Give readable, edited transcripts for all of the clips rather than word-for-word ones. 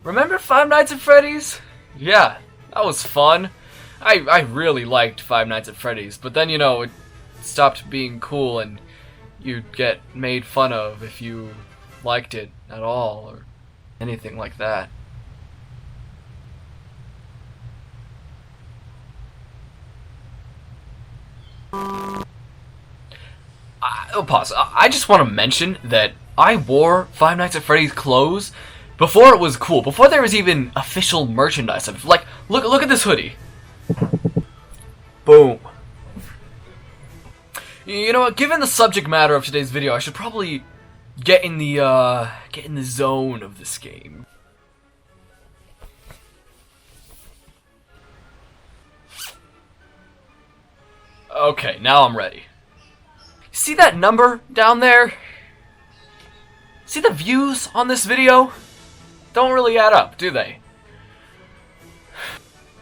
Remember Five Nights at Freddy's? Yeah, that was fun. I really liked Five Nights at Freddy's, but then, you know, it stopped being cool and you'd get made fun of if you liked it at all or anything like that. Pause. I just want to mention that I wore Five Nights at Freddy's clothes before it was cool. Before there was even official merchandise of, like, look at this hoodie. Boom. You know what? Given the subject matter of today's video, I should probably get in the zone of this game. Okay, now I'm ready. See that number down there? See the views on this video? Don't really add up, do they?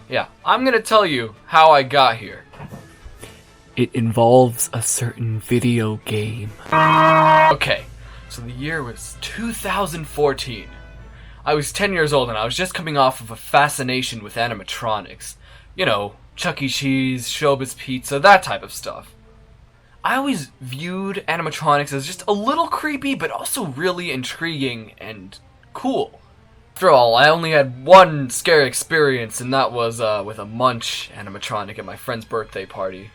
Yeah, I'm gonna tell you how I got here. It involves a certain video game. Okay, so the year was 2014. I was 10 years old and I was just coming off of a fascination with animatronics. You know, Chuck E. Cheese, Showbiz Pizza, that type of stuff. I always viewed animatronics as just a little creepy, but also really intriguing and cool. After all, I only had one scary experience, and that was with a Munch animatronic at my friend's birthday party.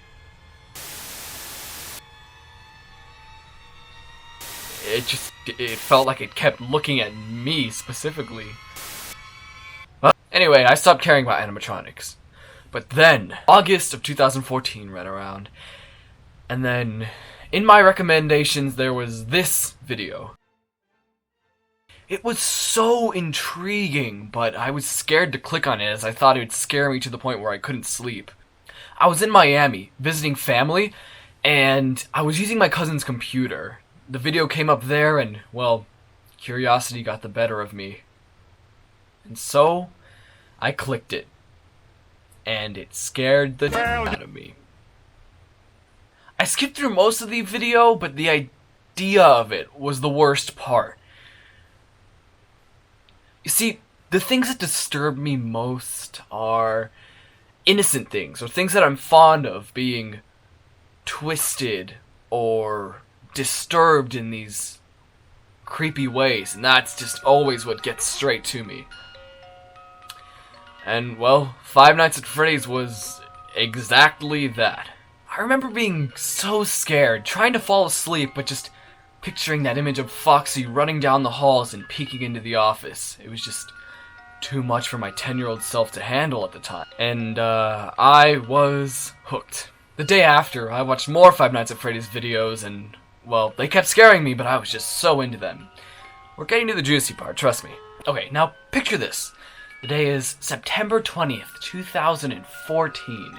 It felt like it kept looking at me specifically. Well, anyway, I stopped caring about animatronics. But then, August of 2014 ran around, and then, in my recommendations, there was this video. It was so intriguing, but I was scared to click on it as I thought it would scare me to the point where I couldn't sleep. I was in Miami, visiting family, and I was using my cousin's computer. The video came up there, and, well, curiosity got the better of me. And so, I clicked it. And it scared the out of me. I skipped through most of the video, but the idea of it was the worst part. You see, the things that disturb me most are innocent things, or things that I'm fond of being twisted or disturbed in these creepy ways, and that's just always what gets straight to me. And, well, Five Nights at Freddy's was exactly that. I remember being so scared, trying to fall asleep, but just picturing that image of Foxy running down the halls and peeking into the office. It was just too much for my 10-year-old self to handle at the time. And, I was hooked. The day after, I watched more Five Nights at Freddy's videos, and, well, they kept scaring me, but I was just so into them. We're getting to the juicy part, trust me. Okay, now picture this. The day is September 20th, 2014.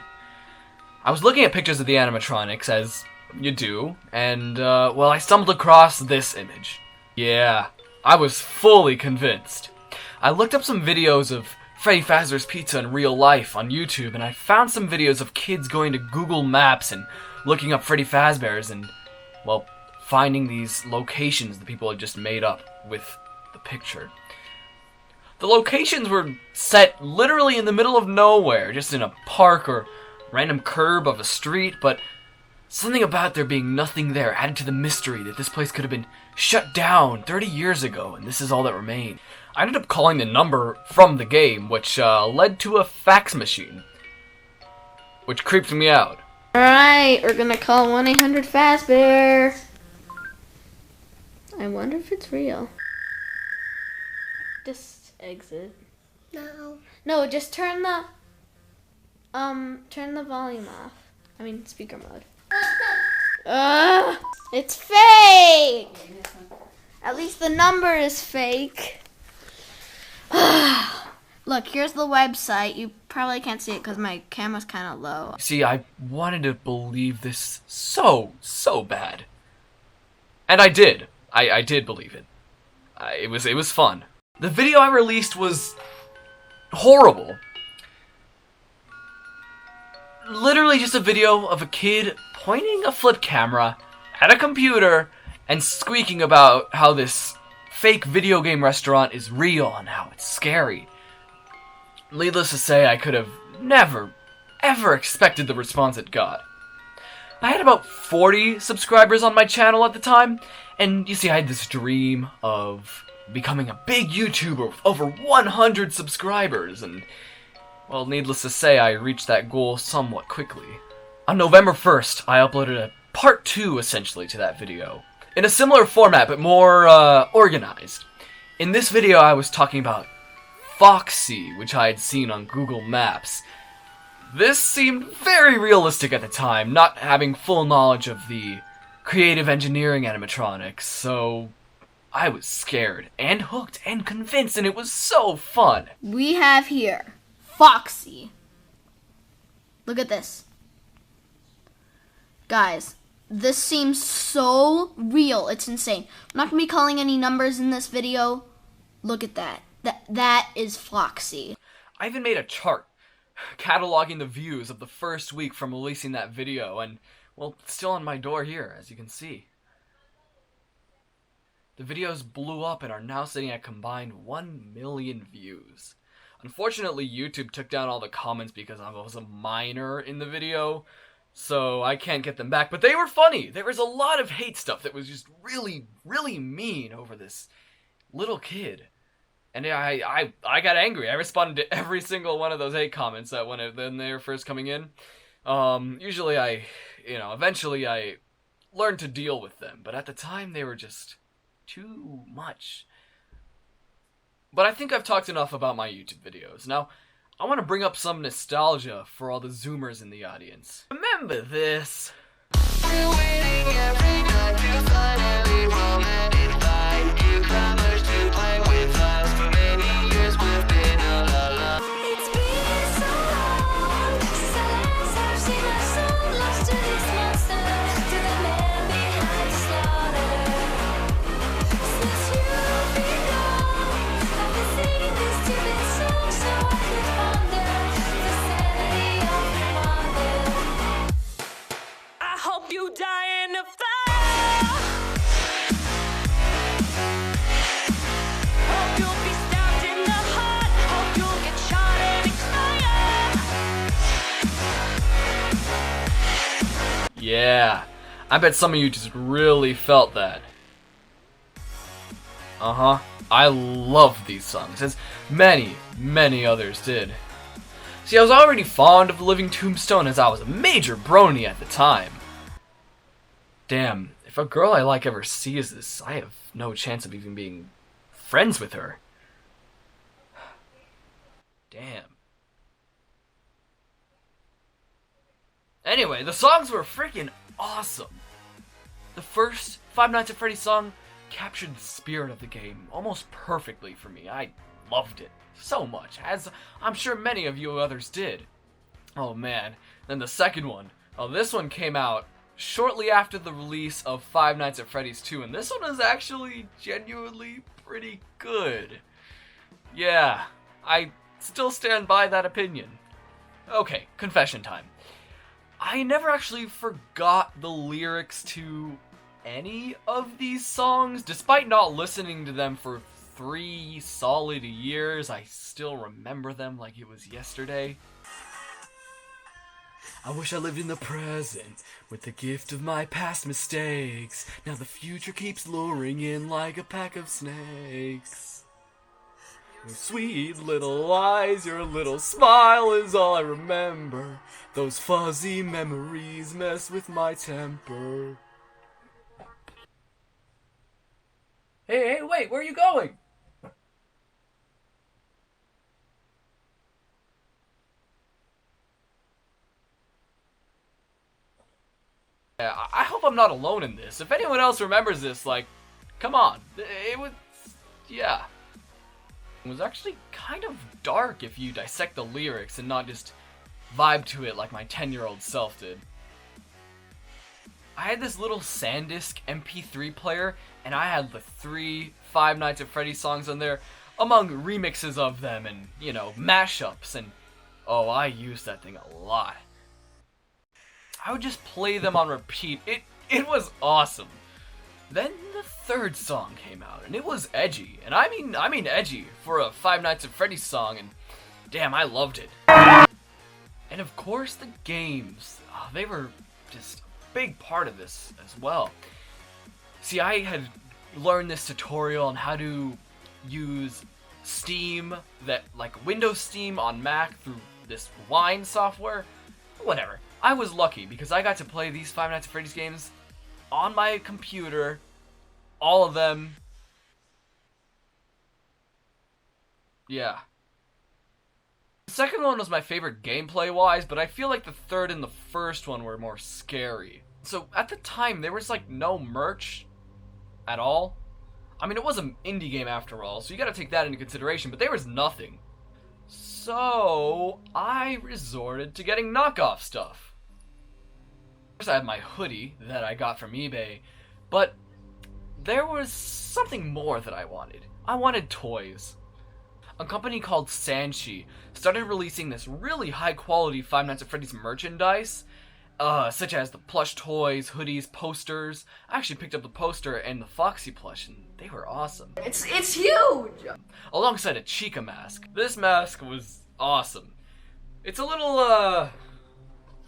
I was looking at pictures of the animatronics, as you do, and, well, I stumbled across this image. Yeah, I was fully convinced. I looked up some videos of Freddy Fazbear's Pizza in real life on YouTube, and I found some videos of kids going to Google Maps and looking up Freddy Fazbear's and, well, finding these locations that people had just made up with the picture. The locations were set literally in the middle of nowhere, just in a park or random curb of a street, but something about there being nothing there added to the mystery that this place could have been shut down 30 years ago, and this is all that remained. I ended up calling the number from the game, which led to a fax machine, which creeped me out. Alright, we're gonna call 1-800-FAZBEAR. I wonder if it's real. Just exit. No, just turn the volume off. I mean, speaker mode. It's fake! At least the number is fake. Look, here's the website. You probably can't see it because my camera's kind of low. See, I wanted to believe this so bad. And I did. I did believe it. It was fun. The video I released was horrible. Literally just a video of a kid pointing a flip camera at a computer and squeaking about how this fake video game restaurant is real and how it's scary. Needless to say, I could have never, ever expected the response it got. I had about 40 subscribers on my channel at the time, and you see, I had this dream of becoming a big YouTuber with over 100 subscribers, and, well, needless to say, I reached that goal somewhat quickly. On November 1st, I uploaded a part 2, essentially, to that video, in a similar format, but more, organized. In this video, I was talking about Foxy, which I had seen on Google Maps. This seemed very realistic at the time, not having full knowledge of the creative engineering animatronics, so I was scared, and hooked, and convinced, and it was so fun. We have here Foxy. Look at this. Guys, this seems so real, it's insane. I'm not going to be calling any numbers in this video. Look at that. That is Foxy. I even made a chart cataloging the views of the first week from releasing that video, and, well, it's still on my door here, as you can see. The videos blew up and are now sitting at combined 1 million views. Unfortunately, YouTube took down all the comments because I was a minor in the video, so I can't get them back, but they were funny. There was a lot of hate stuff that was just really, really mean over this little kid. And I got angry. I responded to every single one of those hate comments that when they were first coming in. Usually eventually I learned to deal with them, but at the time they were just too much. But I think I've talked enough about my YouTube videos. Now, I want to bring up some nostalgia for all the Zoomers in the audience. Remember this? We're waiting every night to finally romantic newcomers to play with us. For many years we've been alone. It's been so long since I last have seen my soul lost to this monster, to the man behind the slaughter. Since you've been gone, I've been singing this stupid song so I could ponder the sanity of your mother. I hope you die in a fire. Hope you'll be stabbed in the heart. Hope you'll get shot and expire. Yeah, I bet some of you just really felt that. I love these songs, as many, many others did. See, I was already fond of the Living Tombstone as I was a major brony at the time. Damn, if a girl I like ever sees this, I have no chance of even being friends with her. Damn. Anyway, the songs were freaking awesome. The first Five Nights at Freddy's song captured the spirit of the game almost perfectly for me. I loved it so much, as I'm sure many of you others did. Oh man, then the second one. Oh, this one came out shortly after the release of Five Nights at Freddy's 2, and this one is actually genuinely pretty good. Yeah, I still stand by that opinion. Okay, confession time. I never actually forgot the lyrics to any of these songs. Despite not listening to them for 3 solid years, I still remember them like it was yesterday. I wish I lived in the present with the gift of my past mistakes. Now the future keeps luring in like a pack of snakes. Your sweet little eyes, your little smile is all I remember. Those fuzzy memories mess with my temper. Hey, wait, where are you going? Yeah, I hope I'm not alone in this. If anyone else remembers this, like, come on. It was, yeah. It was actually kind of dark if you dissect the lyrics and not just vibe to it like my 10-year-old self did. I had this little SanDisk MP3 player, and I had the 3 Five Nights at Freddy's songs on there, among remixes of them and, you know, mashups, and oh, I used that thing a lot. I would just play them on repeat. It was awesome. Then the third song came out, and it was edgy, and I mean edgy for a Five Nights at Freddy's song, and damn, I loved it. And of course, the games, they were just a big part of this as well. See, I had learned this tutorial on how to use Steam, like Windows Steam on Mac through this Wine software. Whatever. I was lucky because I got to play these Five Nights at Freddy's games on my computer, all of them. Yeah. The second one was my favorite gameplay-wise, but I feel like the third and the first one were more scary. So at the time, there was like no merch at all. I mean, it was an indie game after all, so you gotta take that into consideration, but there was nothing. So I resorted to getting knockoff stuff. First, I had my hoodie that I got from eBay, but there was something more that I wanted. I wanted toys. A company called Sanshi started releasing this really high quality Five Nights at Freddy's merchandise, such as the plush toys, hoodies, posters. I actually picked up the poster and the Foxy plush, and they were awesome. It's huge! Alongside a Chica mask. This mask was awesome. It's a little,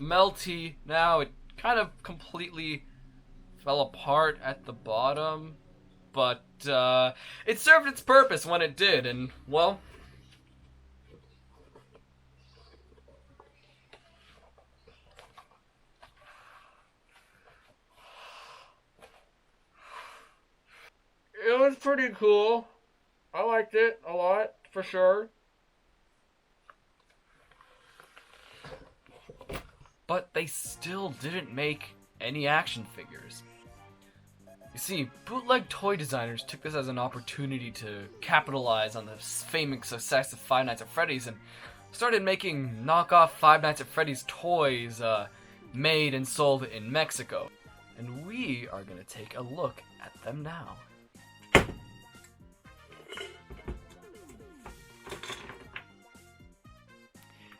melty now. It kind of completely fell apart at the bottom, but it served its purpose when it did, and well, it was pretty cool. I liked it a lot, for sure. But they still didn't make any action figures. You see, bootleg toy designers took this as an opportunity to capitalize on the famous success of Five Nights at Freddy's and started making knockoff Five Nights at Freddy's toys made and sold in Mexico. And we are going to take a look at them now.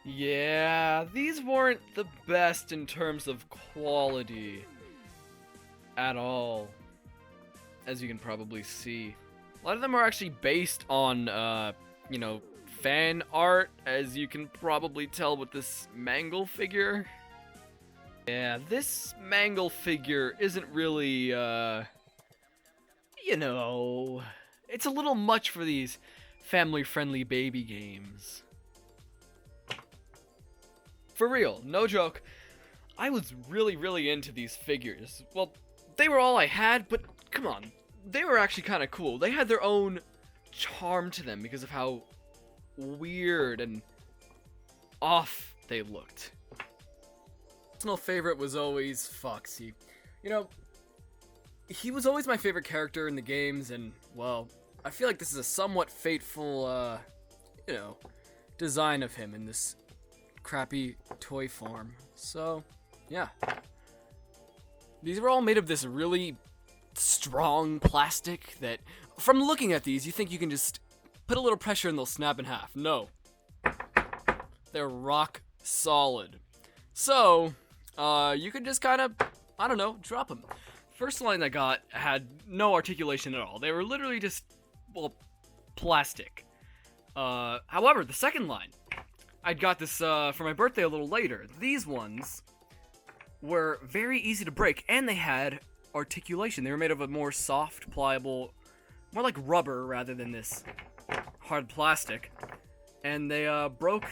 Yeah, these weren't the best in terms of quality at all, as you can probably see. A lot of them are actually based on, fan art, as you can probably tell with this Mangle figure. Yeah, this Mangle figure isn't really, it's a little much for these family-friendly baby games. For real, no joke, I was really into these figures. Well, they were all I had, but come on, they were actually kind of cool. They had their own charm to them because of how weird and off they looked. Personal favorite was always Foxy. You know, he was always my favorite character in the games, and, well, I feel like this is a somewhat fateful, design of him in this crappy toy form. So, yeah. These were all made of this really strong plastic that, from looking at these, you think you can just put a little pressure and they'll snap in half. No. They're rock solid. So, you could just kind of, drop them. First line I got had no articulation at all. They were literally just, plastic. However, the second line, I got this for my birthday a little later. These ones were very easy to break, and they had articulation. They were made of a more soft, pliable, more like rubber rather than this hard plastic. And they broke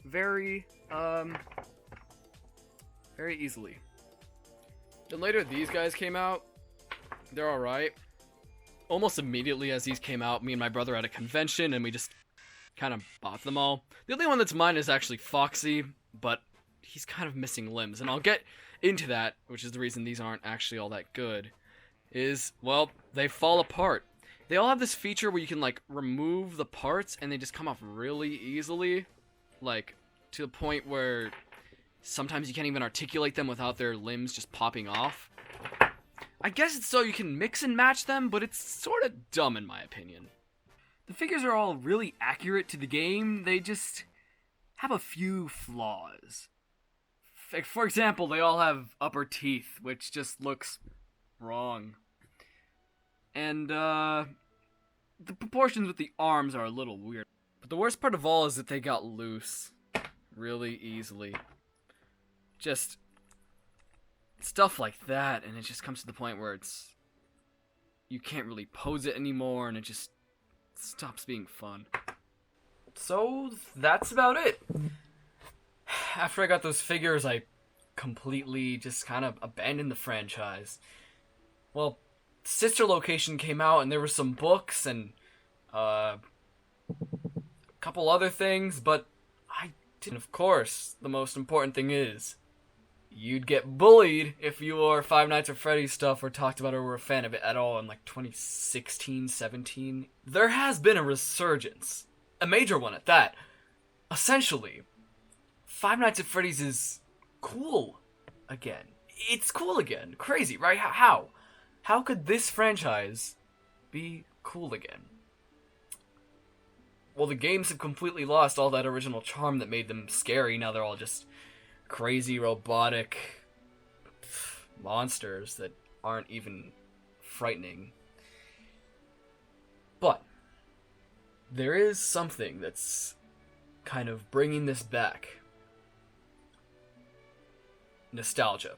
very easily. Then later, these guys came out. They're alright. Almost immediately as these came out, me and my brother at a convention, and we just kind of bought them all. The only one that's mine is actually Foxy, but he's kind of missing limbs, and I'll get into that, which is the reason these aren't actually all that good, is, well, they fall apart. They all have this feature where you can, like, remove the parts, and they just come off really easily, like, to the point where sometimes you can't even articulate them without their limbs just popping off. I guess it's so you can mix and match them, but it's sort of dumb in my opinion. The figures are all really accurate to the game, they just have a few flaws. For example, they all have upper teeth, which just looks wrong. And, the proportions with the arms are a little weird. But the worst part of all is that they got loose really easily. Just stuff like that, and it just comes to the point where you can't really pose it anymore, and it just stops being fun. So, that's about it. After I got those figures, I completely just kind of abandoned the franchise. Well, Sister Location came out, and there were some books and a couple other things, but I didn't. Of course, the most important thing is you'd get bullied if you wore Five Nights at Freddy's stuff or talked about it or were a fan of it at all in like 2016, 17. There has been a resurgence, a major one at that. Essentially, Five Nights at Freddy's is cool again. It's cool again. Crazy, right? How? How could this franchise be cool again? Well, the games have completely lost all that original charm that made them scary. Now they're all just crazy, robotic monsters that aren't even frightening. But there is something that's kind of bringing this back. Nostalgia.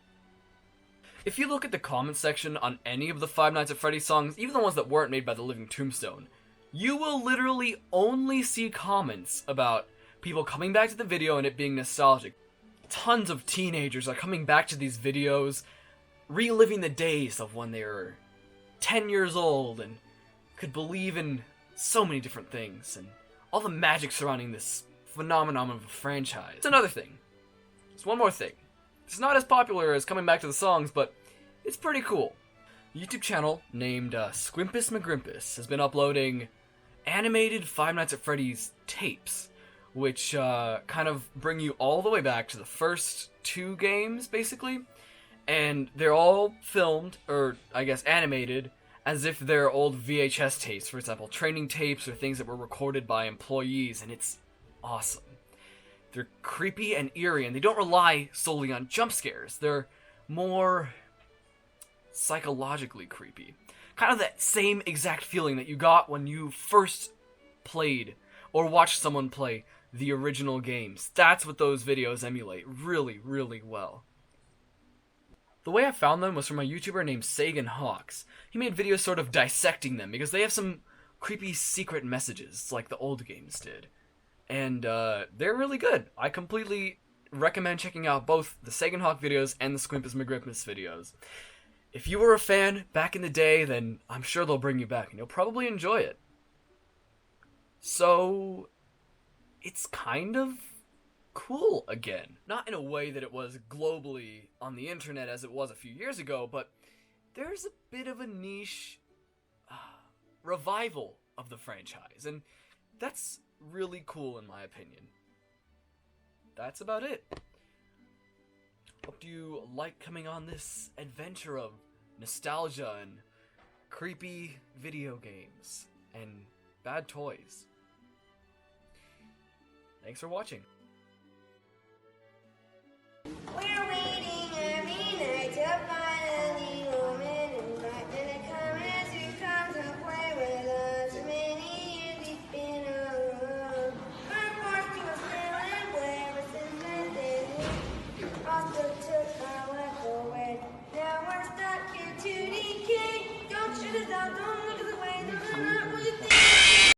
If you look at the comment section on any of the Five Nights at Freddy's songs, even the ones that weren't made by the Living Tombstone, you will literally only see comments about people coming back to the video and it being nostalgic. Tons of teenagers are coming back to these videos, reliving the days of when they were 10 years old and could believe in so many different things and all the magic surrounding this phenomenon of a franchise. It's another thing. There's one more thing. It's not as popular as coming back to the songs, but it's pretty cool. A YouTube channel named Squimpus McGrimpus has been uploading animated Five Nights at Freddy's tapes, which kind of bring you all the way back to the first two games, basically. And they're all filmed, or I guess animated, as if they're old VHS tapes, for example, training tapes or things that were recorded by employees, and it's awesome. They're creepy and eerie, and they don't rely solely on jump scares. They're more psychologically creepy. Kind of that same exact feeling that you got when you first played or watched someone play the original games. That's what those videos emulate really, really well. The way I found them was from a YouTuber named Sagan Hawks. He made videos sort of dissecting them because they have some creepy secret messages like the old games did. And they're really good. I completely recommend checking out both the Sagan Hawk videos and the Squimpus McGrimpus videos. If you were a fan back in the day, then I'm sure they'll bring you back and you'll probably enjoy it. So, it's kind of cool again. Not in a way that it was globally on the internet as it was a few years ago, but there's a bit of a niche revival of the franchise, and that's really cool in my opinion. That's about it. Hope you like coming on this adventure of nostalgia and creepy video games and bad toys. Thanks for watching.